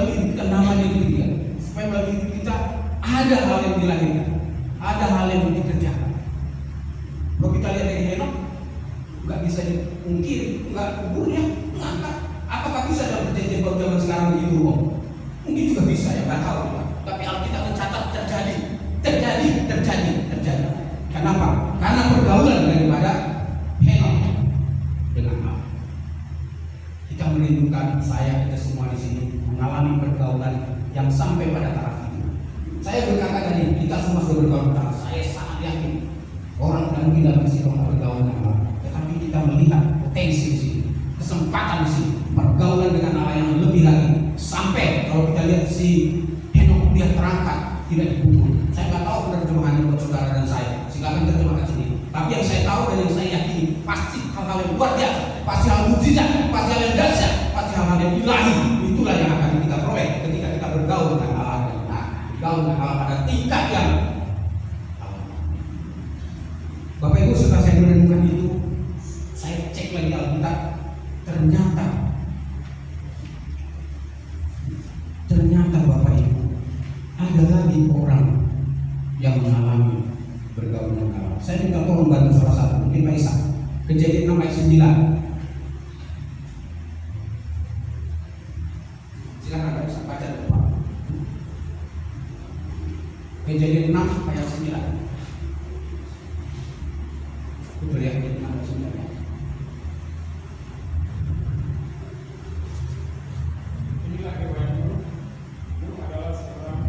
melalui hidup kita namanya itu dia. Supaya melalui hidup kita ada hal yang dilahirkan, ada hal yang dikerjakan. Kalau kita lihat dari Henok, nggak bisa dipungkiri, nggak kuburnya mengangkat. Apakah bisa dalam perjanjian baru zaman sekarang begitu? Mungkin juga bisa ya, nggak tahu. Tapi Alkitab mencatat terjadi. Kenapa? Karena pergaulan daripada Henok dengan Allah. Kita merindukan, kita semua di sini mengalami pergaulan yang sampai pada taraf itu. Saya berkata tadi, kita semua sudah bergaul dengan Allah. Saya sangat yakin orang mungkin dalam sini bergaul dengan Allah. Tetapi kita melihat potensi di sini, kesempatan di sini, pergaulan dengan Allah yang lebih lagi. Sampai kalau kita lihat si Henok dia terangkat, tidak dikubur. Saya nggak tahu penerjemahannya buat saudara dan saya. Silakan terjemahkan sendiri. Tapi yang saya tahu dan yang saya yakini pasti hal-hal yang luar biasa, pasti hal mujizat, pasti hal yang dahsyat, pasti hal-hal yang ilahi. Itulah yang akan kita peroleh ketika kita bergaul dengan Allah dan bergaul dengan Allah pada tingkat yang Bapak Ibu, setelah saya merenungkan itu, saya cek lagi Alkitab. Ternyata Bapak Ibu, ada lagi orang yang mengalami bergaul dengan Allah. Saya minta tolong bantu salah satu, mungkin Pak Isa. Kejadian 6 ayat 9. Silakan Pak Isa baca dulu Pak. Kejadian 6 ayat 9. Betul ya, kejadian 6 ayat 9. Inilah hewanmu, Nuh adalah seorang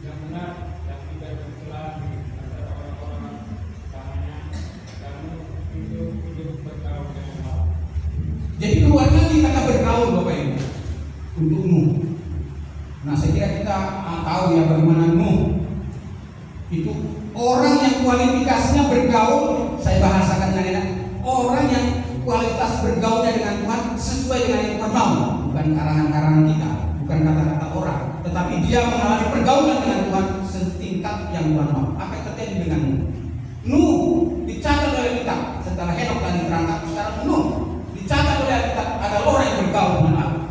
yang benar dan tidak bercela di antara orang-orang tanahnya, dan Nuh hidup bergaul dengan Allah. Jadi keluar lagi kata bergaul Bapak Ibu untuk Nuh. Nah saya kira kita tahu ya bagaimana Nuh itu orang yang kualifikasinya bergaul. Saya bahasakan dengan enak, orang yang kualitas bergaulnya dengan Tuhan sesuai dengan yang Tuhan mau, bukan karangan-karangan kita, bukan kata-kata orang, tetapi dia mengalami pergaulan dengan Tuhan setingkat yang Tuhan mau. Apa yang terjadi dengan Nuh? Nuh dicatat oleh kita setelah Henok tadi terangkat. Sekarang Nuh dicatat oleh kita ada orang yang bergaul dengan Allah.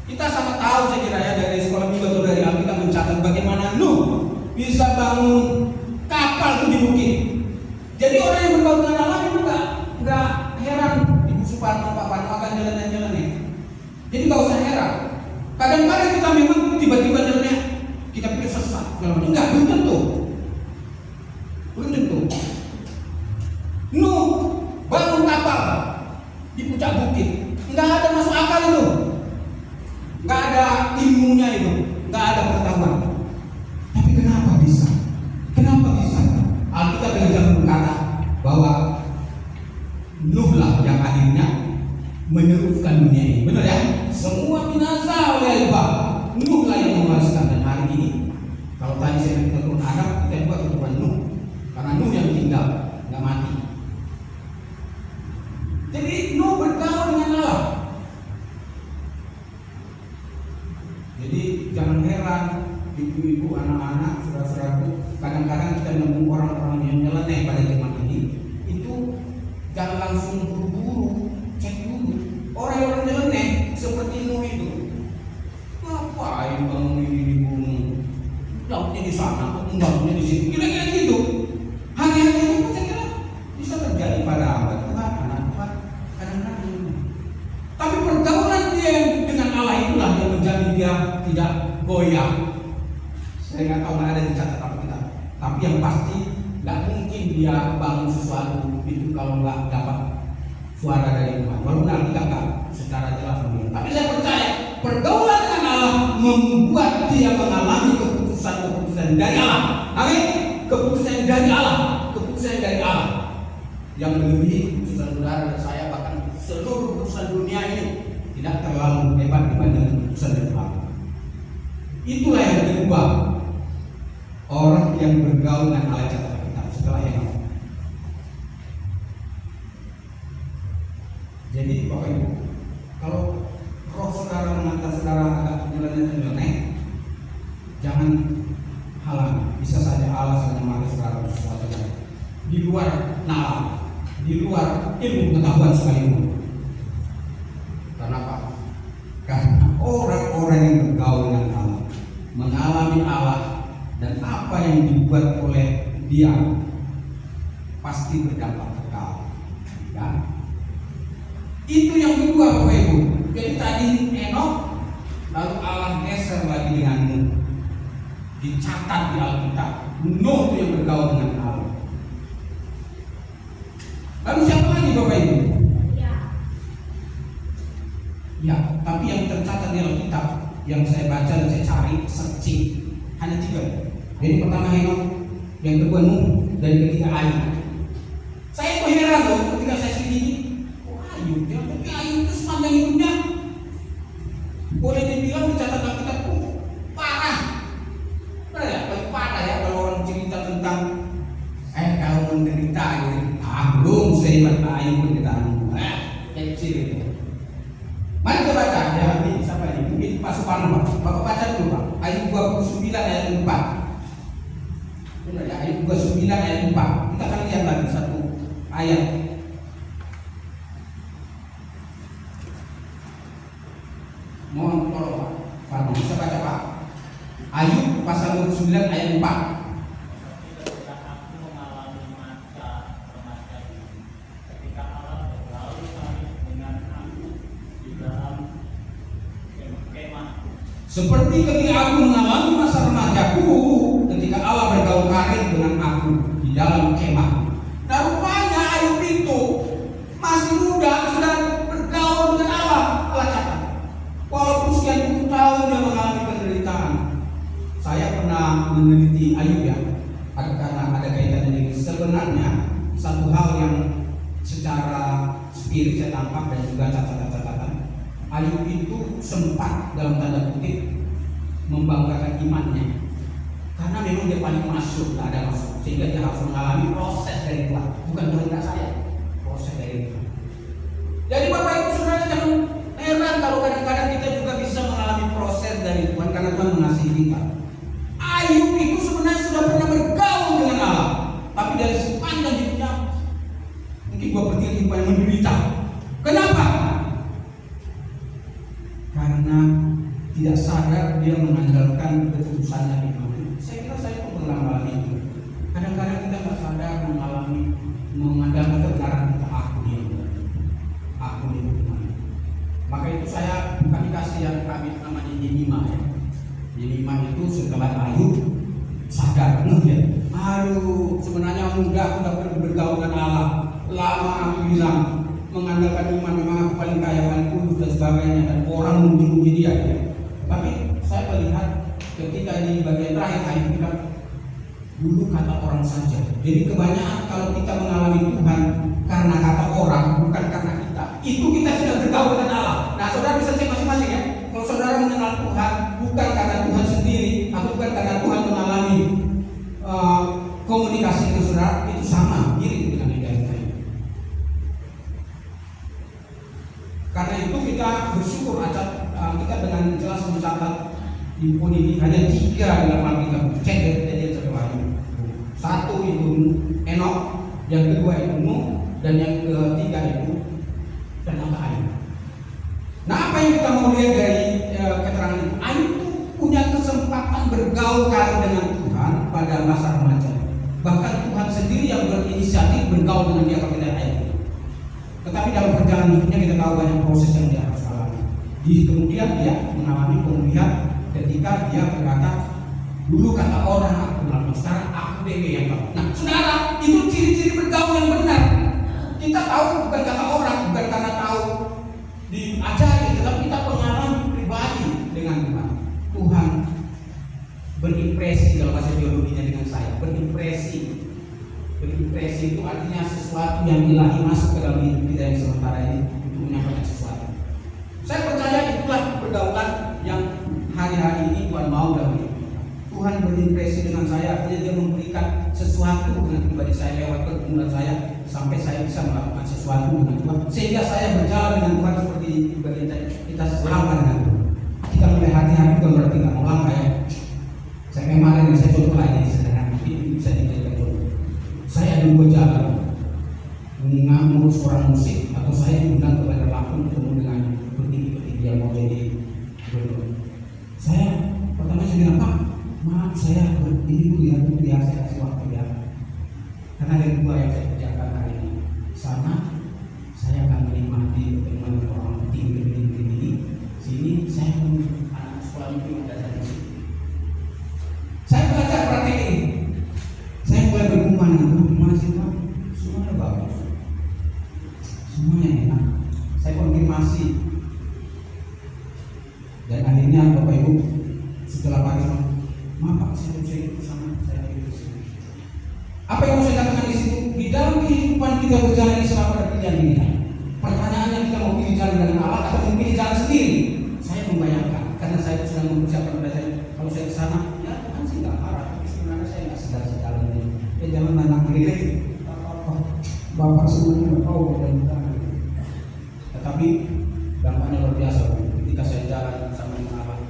Kita sangat tahu saya kira ya dari sekolah minggu atau dari Alkitab mencatat bagaimana Nuh bisa bangun kapal itu di bukit. Jadi orang yang bergaul dengan Allah itu nggak heran. Ibu Suparno, Pak Parno akan jalan-jalan. Jadi nggak usah heran. Kadang-kadang kita memang tiba-tiba jalannya kita pikir sesat. Enggak, belum tentu. Nuh bangun kapal di puncak bukit. Nggak ada masuk akal itu. Nggak ada ilmunya itu. Nggak ada pengetahuan. Tapi kenapa bisa? Alkitab dengan jelas berkata bahwa Nuhlah yang akhirnya meneruskan dunia ini. Benar ya? Semua binasa oleh Allah. Nuhlah yang mewariskan. Dan hari ini kalau tadi saya minta turun Adam, kita juga keturunan Nuh. Karena Nuh yang tinggal, nggak mati. Jadi Nuh bergaul dengan Allah. Jadi jangan heran ibu-ibu, anak-anak, saudara-saudaraku, kadang-kadang kita nemu orang-orang yang nyeleneh pada zaman ini. Itu jangan langsung buru-buru, cek dulu. Orang-orang nyeleneh seperti Nuh itu, ngapain bangun ini di gunung? Lautnya di sana, lautnya di sini. Kira-kira gitu. Hanya-hanya itu saya kira bisa terjadi pada hamba Tuhan, anak Tuhan. Kadang-kadang. Tapi pergaulan dia dengan Allah itulah yang menjadi dia tidak goyah. Saya nggak tahu mana ada di catatan kita. Tapi yang pasti nggak mungkin dia bangun sesuatu itu kalau nggak dapat suara dari Tuhan. Walaupun kita nggak secara jelas melihat. Tapi saya percaya pergaulan dengan Allah membuat dia mengalami keputusan dari Allah. Amin. Keputusan dari Allah, yang melebihi keputusan saudara dan saya, bahkan seluruh keputusan dunia ini tidak terlalu hebat dibanding keputusan dari Tuhan. Itulah yang berubah orang yang bergaul dengan Allah kita setelah Henok. Jadi Bapak Ibu, kalau roh saudara mengantar saudara agak nyeleneh, jangan halangi. Bisa saja Allah sedang memanggil saudara sesuatu yang di luar nalar, di luar ilmu pengetahuan sekalipun. Karena apa? Karena orang yang dibuat oleh dia pasti berdampak kekal. Ya. Itu yang kedua Bapak Ibu. Jadi tadi Enok, lalu Allah geser lagi dengan Nuh. Dicatat di Alkitab, Nuh itu yang bergaul dengan Allah. Lalu siapa lagi Bapak Ibu? Ya, tapi yang tercatat di Alkitab yang saya baca dan saya cari searching hanya 3. Jadi pertama Henok, yang kedua Nuh, dan yang ketiga Ayub. Saya kok heran loh ketika saya selidiki, Ayub, ya, tapi Ayub itu sepanjang hidupnya boleh dibilang dicatat Alkitab parah. Benar ya? Paling parah ya kalau orang cerita tentang kalau menderita gitu. Belum sehebat Ayub penderitaan. Kecil itu. Mari kita baca ya, ini siapa ini? Mungkin Pak Suparno Pak. Bapak baca dulu Pak. Ayub 29 ayat 4. Benar ya, Ayub 29 ayat 4. Kita akan lihat lagi satu ayat. Mohon tolong Pak. Farno bisa baca Pak. Ayub pasal 29 ayat 4. Seperti ketika aku mengalami masa remajaku, ketika Allah bergaul karib dengan aku di dalam kemah. Nah rupanya Ayub itu masih muda sudah bergaul dengan Allah. Allah catat. Walaupun sekian puluh tahun dia mengalami penderitaan. Saya pernah meneliti Ayub ya, karena ada kaitannya dengan sebenarnya satu hal yang secara spirit saya tangkap dan juga catatan-catatan. Ayub itu sempat dalam tanda kutip membanggakan imannya, karena memang dia paling masuk, tidak ada masuk, sehingga dia harus mengalami proses dari Tuhan, bukan kehendak saya, proses dari Tuhan. Jadi Bapak Ibu Saudara jangan heran kalau kadang-kadang kita juga bisa mengalami proses dari Tuhan karena Tuhan mengasihi kita. Ayub itu sebenarnya sudah pernah bergaul dengan Allah, tapi dari sepanjang hidupnya mungkin 2/3 hidup yang menderita. Kenapa? Karena tidak sadar dia mengandalkan keputusannya di Tuhan. Saya kira saya pun pernah mengalami itu. Kadang-kadang kita tidak sadar mengandalkan kebenaran kita. Aku di Tuhan. Maka itu saya bukan dikasih yang kami namanya Yenima ya. Yenima itu setelah Ayub sadar ya. Aduh, sebenarnya mudah aku dapat bergaul dengan Allah. Lama aku bilang mengandalkan iman, memang aku paling kaya, paling kudus dan sebagainya, dan orang memuji dia ya. Tapi saya melihat ketika di bagian terakhir Ayub bilang dulu kata orang saja. Jadi kebanyakan kalau kita mengalami Tuhan karena kata orang, bukan karena kita, itu kita sudah bergaul dengan Allah. Nah saudara bisa cek masing-masing ya. Kalau saudara mengenal Tuhan bukan karena Tuhan sendiri, atau bukan karena Tuhan mengalami komunikasi dengan saudara, itu sama mirip dengan identitas. Karena itu kita bersyukur kita dengan jelas mencatat di pun ini hanya 3 dalam Alkitab. Cek dari satu Ayub. 1 itu Enok, yang kedua itu Nuh, dan yang ketiga itu tentang Ayub. Nah apa yang kita mau lihat dari keterangan itu? Ayub itu punya kesempatan bergaul dengan Tuhan pada masa remaja. Bahkan Tuhan sendiri yang berinisiatif bergaul dengan dia kalau kita Ayub. Tetapi dalam perjalanan hidupnya kita tahu banyak proses yang dia harus alami. Kemudian dia mengalami pemulihan ketika dia berkata, dulu kata orang aku kenal, sekarang aku dewe yang tahu. Nah saudara, itu ciri-ciri bergaul yang benar. Kita tahu bukan kata orang, bukan karena tahu diajari, tetapi kita pengalaman pribadi dengan Tuhan. Tuhan berimpresi dalam bahasa teologinya dengan saya, berimpresi. Berimpresi itu artinya sesuatu yang ilahi masuk ke dalam hidup kita yang sementara ini untuk menyampaikan sesuatu. Saya percaya itulah pergaulan yang hari-hari ini Tuhan mau dalam hidup kita. Tuhan berimpresi dengan saya, artinya dia memberikan sesuatu dengan pribadi saya lewat pergumulan saya sampai saya bisa melakukan sesuatu dengan Tuhan, sehingga saya berjalan dengan Tuhan seperti bagian kita selama dengan Tuhan. Kita mulai hati-hati bukan berarti nggak mau langkah ya. Saya kemarin saya contoh lagi sederhana, ini bisa dijadikan contoh. Saya dulu berjalan mengurus orang musik, atau saya diundang kepada Lampung ketemu dengan petinggi-petinggi yang mau jadi gubernur. Saya pertama saya bilang, Pak, maaf saya ini Bu ya, Bu ya, saya kasih waktu ya. Karena ada dua yang saya kerjakan hari ini. Sana saya akan menikmati pertemuan orang tinggi ini. Sini saya akan anak sekolah minggu ada di sini. Saya belajar praktik ini. Saya mulai bergumam dengan gimana sih Pak? Semuanya bagus, semuanya enak. Saya konfirmasi. Dan akhirnya Bapak Ibu setelah pagi, maaf Pak, saya ikut sama saya ikut di sini. Apa yang mau saya katakan di situ? Di dalam kehidupan kita berjalan ini selama ada pilihan ini. Pertanyaannya kita mau pilih jalan dengan Allah atau mau pilih jalan sendiri? Saya membayangkan karena saya sedang mempersiapkan belajar. Kalau saya ke sana, ya Tuhan sih nggak marah, tapi sebenarnya saya nggak sedar jalan ini. Ya jangan anak diri. Bapak semuanya tahu dan tetapi dampaknya luar biasa. Ketika saya jalan sama dengan Allah,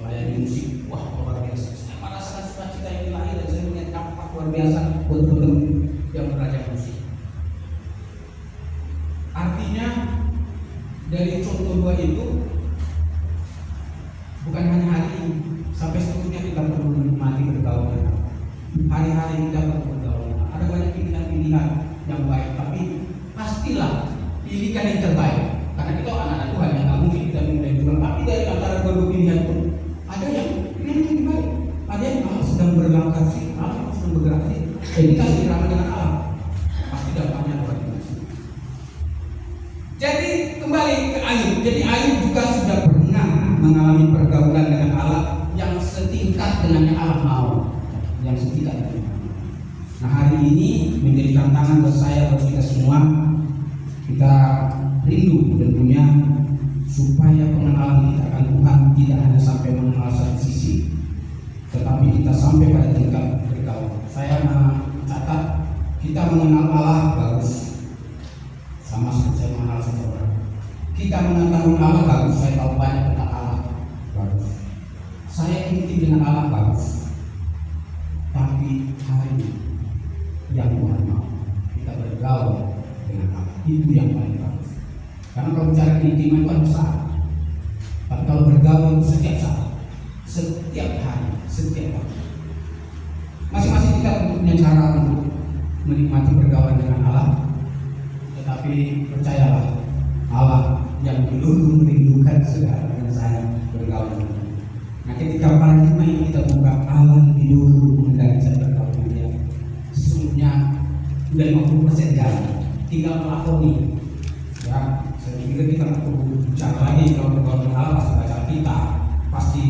melayani musik, wah luar biasa. Saya merasakan sukacita yang ilahi dan saya melihat dampak luar biasa buat teman-teman yang belajar musik. Artinya dari contoh dua itu bukan hanya hari ini, sampai seterusnya kita perlu menikmati bergaul dengan Allah. Hari-hari kita perlu bergaul dengan Allah. Ada banyak pilihan-pilihan yang baik, tapi pastilah pilihkan yang terbaik. Karena kita anak-anak Tuhan yang nggak mungkin kita memilih Tuhan. Tapi dari antara dua pilihan itu ada yang pilihan yang lebih baik, ada yang Allah sedang berlangkah sih, Allah sedang bergerak sih. Jadi kita seirama dengan Allah, pasti dampaknya luar biasa. Jadi kembali ke Ayub. Jadi Ayub juga sudah pernah mengalami pergaulan dengan Allah yang setingkat dengan yang Allah mau, yang setingkat dengan Allah. Nah hari ini menjadi tantangan buat saya, buat kita semua. Kita rindu tentunya supaya pengenalan kita akan Tuhan tidak hanya sampai mengenal satu sisi, tetapi kita sampai pada tingkat bergaul. Saya mencatat kita mengenal Allah bagus, sama seperti saya mengenal seseorang. Kita mengetahui Allah bagus, saya tahu banyak tentang Allah bagus. Saya intim dengan Allah bagus. Tapi hari yang Tuhan mau kita bergaul dengan Allah, itu yang paling bagus. Karena kalau bicara keintiman itu harus saat. Tapi kalau bergaul itu setiap saat, setiap hari, setiap waktu. Masing-masing kita punya cara untuk menikmati pergaulan dengan Allah. Tetapi percayalah, Allah yang dulu merindukan segala dengan saya bergaul dengan Dia. Nah ketika paradigma ini kita buka, Allah lebih dulu mengendaki saya bergaul dengan Dia. Sesungguhnya sudah 50% jalan, tinggal melakoni. Ya, saya pikir kita perlu bicara lagi kalau bergaul dengan Allah, pasti baca kita, pasti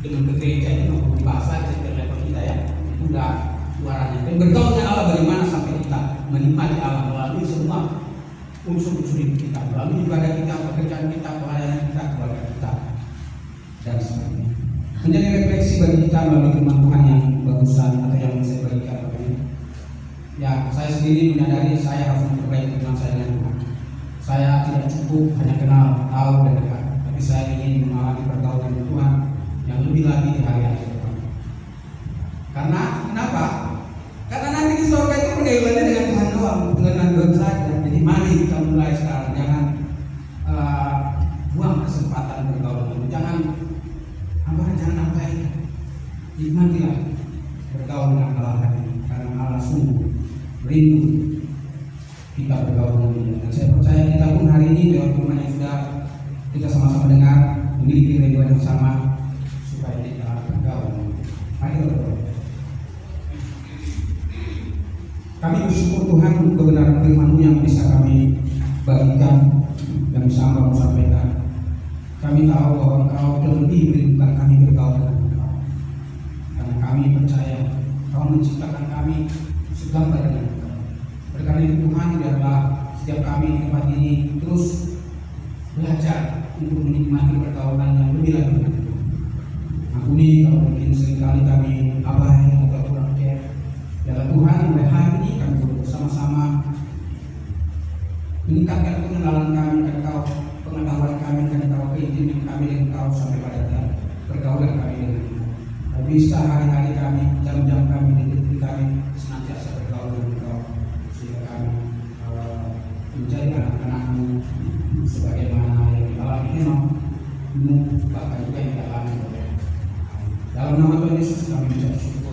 dengan ke gereja itu perlu dibahas lagi setiap level kita ya. Itu udah suaranya. Dan bergaul dengan Allah bagaimana sampai kita menikmati Allah melalui semua unsur-unsur hidup kita, melalui ibadah kita, pekerjaan kita, pelayanan kita, keluarga kita, dan sebagainya. Menjadi refleksi bagi kita melalui firman Tuhan yang bagusan atau yang saya bagikan hari ini. Ya, saya sendiri menyadari saya harus memperbaiki hubungan saya dengan Tuhan. Saya tidak cukup hanya kenal, tahu dan dekat, tapi saya ingin mengalami pergaulan dengan Tuhan yang lebih lagi di hari-hari depan. Karena kenapa? Karena nanti di surga itu pergaulannya dengan Tuhan doang, dengan Tuhan saja. Jadi mari kita mulai sekarang, jangan buang kesempatan bergaul, jangan abaikan. Nikmatilah bergaul dengan Allah hari ini, karena Allah sungguh rindu kita bergaul dengan Dia. Dan saya percaya kita pun hari ini lewat firman yang sudah kita sama-sama dengar, memiliki rinduan yang sama supaya kita bergaul. Mari kita berdoa. Kami bersyukur Tuhan untuk kebenaran firman-Mu yang bisa kami bagikan, yang bisa Engkau sampaikan. Kami tahu bahwa Engkau terlebih merindukan kami bergaul dengan Engkau. Karena kami percaya Engkau menciptakan kami segambar dengan Engkau. Oleh karena itu Tuhan, biarlah setiap kami di tempat ini terus belajar untuk menikmati pergaulan yang lebih lagi dengan Tuhan. Ampuni kalau mungkin seringkali kami abai atau kurang care. Ya Tuhan, mulai hari ini kami bersama-sama meningkatkan pengenalan kami dengan Engkau, pengetahuan kami dengan Engkau, keintiman kami dengan Engkau sampai pada pergaulan kami dengan Engkau. Dan bisa hari-hari kami, jam-jam kami, detik-detik kami senantiasa bergaul dengan Engkau, sehingga kami menjadi anak-anak-Mu sebagaimana yang dialami Henokh, bahkan juga yang dialami oleh. Dalam nama Tuhan Yesus kami mengucap syukur.